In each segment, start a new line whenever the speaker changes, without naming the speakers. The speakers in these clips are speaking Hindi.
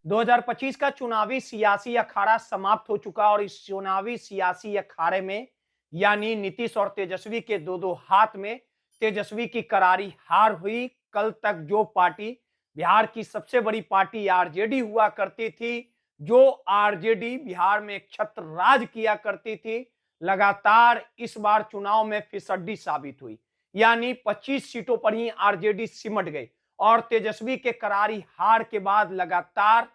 2025 का चुनावी सियासी अखाड़ा समाप्त हो चुका और इस चुनावी सियासी अखाड़े में यानी नीतीश और तेजस्वी के दो दो हाथ में तेजस्वी की करारी हार हुई। कल तक जो पार्टी बिहार की सबसे बड़ी पार्टी आरजेडी हुआ करती थी, जो आरजेडी बिहार में एक छत्र राज किया करती थी, लगातार इस बार चुनाव में फिसड्डी साबित हुई। यानी 25 सीटों पर ही आरजेडी सिमट गई और तेजस्वी के करारी हार के बाद लगातार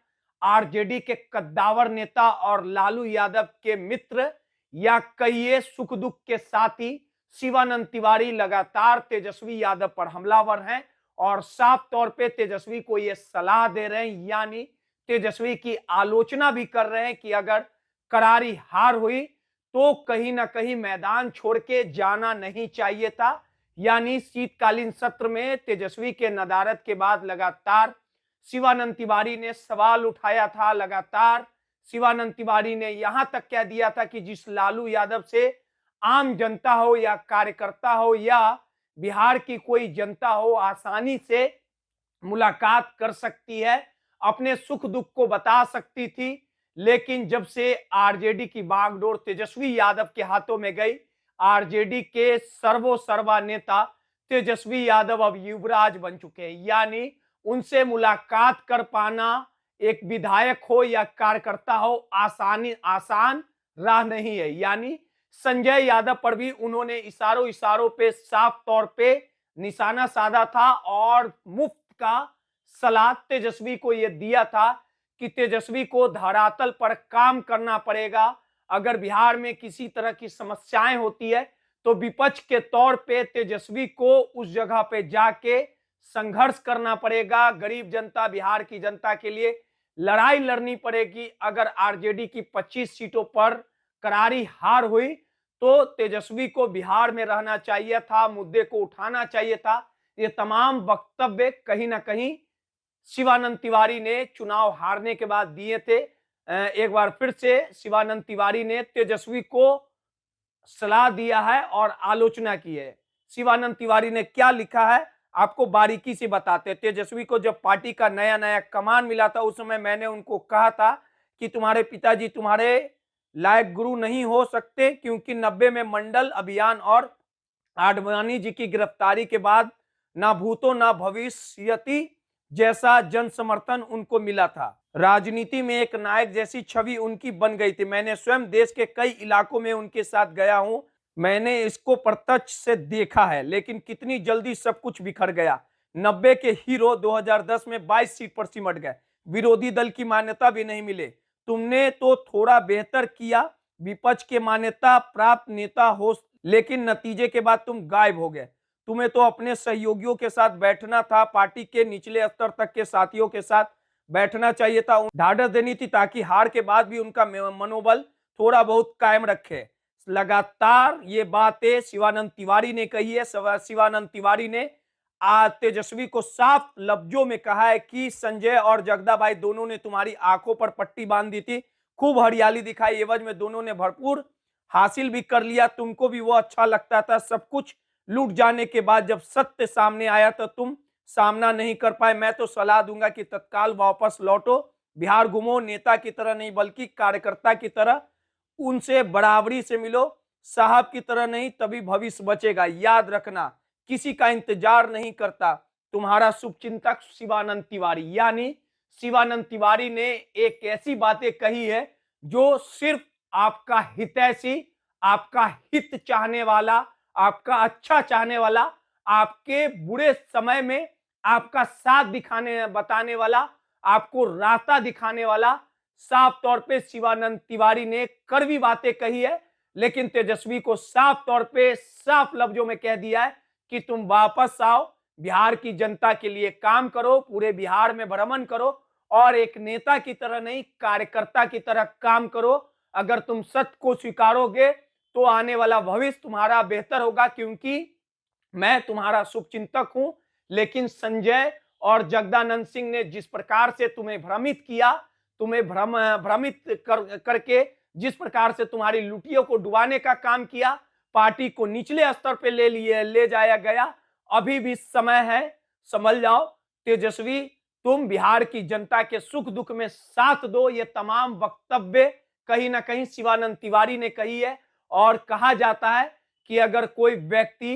आरजेडी के कद्दावर नेता और लालू यादव के मित्र या कहिए सुख दुख के साथी शिवानंद तिवारी लगातार तेजस्वी यादव पर हमलावर हैं और साफ तौर पे तेजस्वी को यह सलाह दे रहे हैं, यानी तेजस्वी की आलोचना भी कर रहे हैं कि अगर करारी हार हुई तो कहीं ना कहीं मैदान छोड़ के जाना नहीं चाहिए था। यानी शीतकालीन सत्र में तेजस्वी के नदारद के बाद लगातार शिवानंद तिवारी ने सवाल उठाया था। लगातार शिवानंद तिवारी ने यहां तक कह दिया था कि जिस लालू यादव से आम जनता हो या कार्यकर्ता हो या बिहार की कोई जनता हो आसानी से मुलाकात कर सकती है, अपने सुख दुख को बता सकती थी, लेकिन जब से आरजेडी की बागडोर तेजस्वी यादव के हाथों में गई, आरजेडी के सर्वा नेता तेजस्वी यादव अब युवराज बन चुके हैं। यानी उनसे मुलाकात कर पाना एक विधायक हो या कार्यकर्ता हो आसान राह नहीं है। यानी संजय यादव पर भी उन्होंने इशारों इशारों पे साफ तौर पे निशाना साधा था और मुफ्त का सलाह तेजस्वी को यह दिया था कि तेजस्वी को धरातल पर काम करना पड़ेगा। अगर बिहार में किसी तरह की समस्याएं होती है तो विपक्ष के तौर पे तेजस्वी को उस जगह पे जाके संघर्ष करना पड़ेगा। गरीब जनता, बिहार की जनता के लिए लड़ाई लड़नी पड़ेगी। अगर आरजेडी की 25 सीटों पर करारी हार हुई तो तेजस्वी को बिहार में रहना चाहिए था, मुद्दे को उठाना चाहिए था। ये तमाम वक्तव्य कहीं ना कहीं शिवानंद तिवारी ने चुनाव हारने के बाद दिए थे। एक बार फिर से शिवानंद तिवारी ने तेजस्वी को सलाह दिया है और आलोचना की है। शिवानंद तिवारी ने क्या लिखा है आपको बारीकी से बताते हैं। तेजस्वी को जब पार्टी का नया नया कमान मिला था उस समय मैंने उनको कहा था कि तुम्हारे पिताजी तुम्हारे लायक गुरु नहीं हो सकते, क्योंकि 90 में मंडल अभियान और आडवाणी जी की गिरफ्तारी के बाद ना भूतो ना भविष्यति जैसा जन समर्थन उनको मिला था। राजनीति में एक नायक जैसी छवि उनकी बन गई थी। मैंने स्वयं देश के कई इलाकों में उनके साथ गया हूं, मैंने इसको प्रत्यक्ष से देखा है। लेकिन कितनी जल्दी सब कुछ बिखर गया। 90 के हीरो 2010 में 22 सीट पर सिमट गए, विरोधी दल की मान्यता भी नहीं मिले। तुमने तो थोड़ा बेहतर किया, विपक्ष के मान्यता प्राप्त नेता हो, लेकिन नतीजे के बाद तुम गायब हो गए। तुम्हें तो अपने सहयोगियों के साथ बैठना था, पार्टी के निचले स्तर तक के साथियों के साथ बैठना चाहिए था, ढाढ़स देनी थी ताकि हार के बाद भी उनका मनोबल थोड़ा बहुत कायम रखे। लगातार ये बातें शिवानंद तिवारी ने कही है। शिवानंद तिवारी ने आज तेजस्वी को साफ लफ्जों में कहा है कि संजय और जगदा भाई दोनों ने तुम्हारी आंखों पर पट्टी बांध दी थी, खूब हरियाली दिखाई, एवज में दोनों ने भरपूर हासिल भी कर लिया। तुमको भी वो अच्छा लगता था। सब कुछ लूट जाने के बाद जब सत्य सामने आया तो तुम सामना नहीं कर पाए। मैं तो सलाह दूंगा कि तत्काल वापस लौटो, बिहार घूमो, नेता की तरह नहीं बल्कि कार्यकर्ता की तरह उनसे बराबरी से मिलो, साहब की तरह नहीं, तभी भविष्य बचेगा। याद रखना, किसी का इंतजार नहीं करता तुम्हारा शुभचिंतक शिवानंद तिवारी। यानी शिवानंद तिवारी ने एक ऐसी बातें कही है जो सिर्फ आपका हितैषी, आपका हित चाहने वाला, आपका अच्छा चाहने वाला, आपके बुरे समय में आपका साथ दिखाने बताने वाला, आपको रास्ता दिखाने वाला, साफ तौर पे शिवानंद तिवारी ने कड़वी बातें कही है। लेकिन तेजस्वी को साफ तौर पे साफ लफ्जों में कह दिया है कि तुम वापस आओ, बिहार की जनता के लिए काम करो, पूरे बिहार में भ्रमण करो और एक नेता की तरह नहीं कार्यकर्ता की तरह काम करो। अगर तुम सत्य को स्वीकारोगे तो आने वाला भविष्य तुम्हारा बेहतर होगा, क्योंकि मैं तुम्हारा शुभचिंतक हूं। लेकिन संजय और जगदानंद सिंह ने जिस प्रकार से तुम्हें भ्रमित किया, तुम्हें भ्रमित करके जिस प्रकार से तुम्हारी लुटियों को डुबाने का काम किया, पार्टी को निचले स्तर पे ले जाया गया। अभी भी समय है, संभल जाओ। तेजस्वी तुम बिहार की जनता के सुख दुख में साथ दो। ये तमाम वक्तव्य कहीं ना कहीं शिवानंद तिवारी ने कही है। और कहा जाता है कि अगर कोई व्यक्ति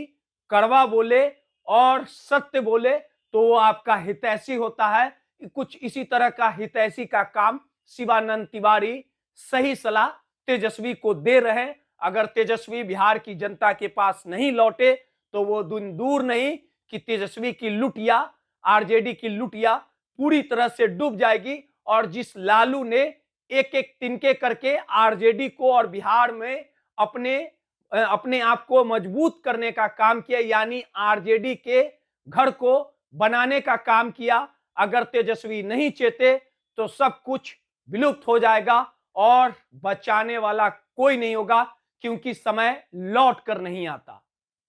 कड़वा बोले और सत्य बोले तो वो आपका हितैषी होता है। कुछ इसी तरह का हितैषी का काम शिवानंद तिवारी सही सलाह तेजस्वी को दे रहे। अगर तेजस्वी बिहार की जनता के पास नहीं लौटे तो वो दिन दूर नहीं कि तेजस्वी की लुटिया, आरजेडी की लुटिया पूरी तरह से डूब जाएगी। और जिस लालू ने एक एक तिनके करके आरजेडी को और बिहार में अपने आप को मजबूत करने का काम किया, यानी आरजेडी के घर को बनाने का काम किया, अगर तेजस्वी नहीं चेते तो सब कुछ विलुप्त हो जाएगा और बचाने वाला कोई नहीं होगा, क्योंकि समय लौट कर नहीं आता।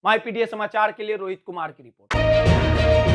माय पीडीए समाचार के लिए रोहित कुमार की रिपोर्ट।